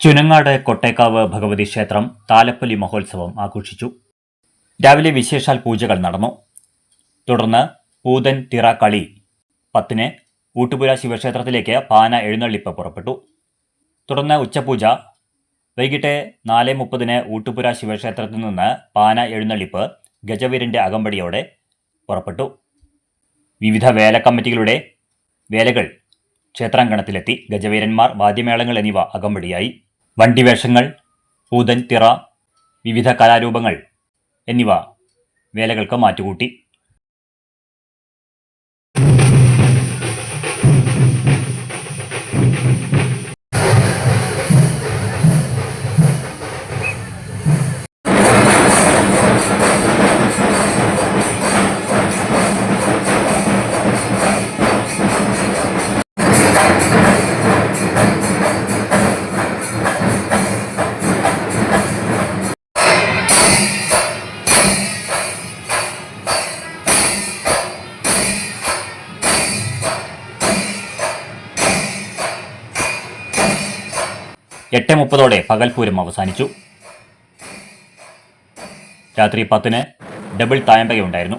ചുനങ്ങാട് കൊട്ടേക്കാവ് ഭഗവതി ക്ഷേത്രം താലപ്പൊലി മഹോത്സവം ആഘോഷിച്ചു. രാവിലെ വിശേഷാൽ പൂജകൾ നടന്നു. തുടർന്ന് പൂതൻ തിറ കളി 10-ന് ഊട്ടുപുര ശിവക്ഷേത്രത്തിലേക്ക് പാന എഴുന്നള്ളിപ്പ് പുറപ്പെട്ടു. തുടർന്ന് ഉച്ചപൂജ. വൈകിട്ട് 4:30-ന് ഊട്ടുപുര ശിവക്ഷേത്രത്തിൽ നിന്ന് പാന എഴുന്നള്ളിപ്പ് ഗജവീരന്റെ അകമ്പടിയോടെ പുറപ്പെട്ടു. വിവിധ വേലക്കമ്മിറ്റികളുടെ വേലകൾ ക്ഷേത്രാങ്കണത്തിലെത്തി. ഗജവീരന്മാർ, വാദ്യമേളങ്ങൾ എന്നിവ അകമ്പടിയായി. വണ്ടിവേഷങ്ങൾ, പൂതൻ തിറ, വിവിധ കലാരൂപങ്ങൾ എന്നിവ വേലകൾക്ക് മാറ്റുകൂട്ടി. എട്ട് 30 പകൽപൂരം അവസാനിച്ചു. രാത്രി 10-ന് ഡബിൾ തായമ്പകയുണ്ടായിരുന്നു.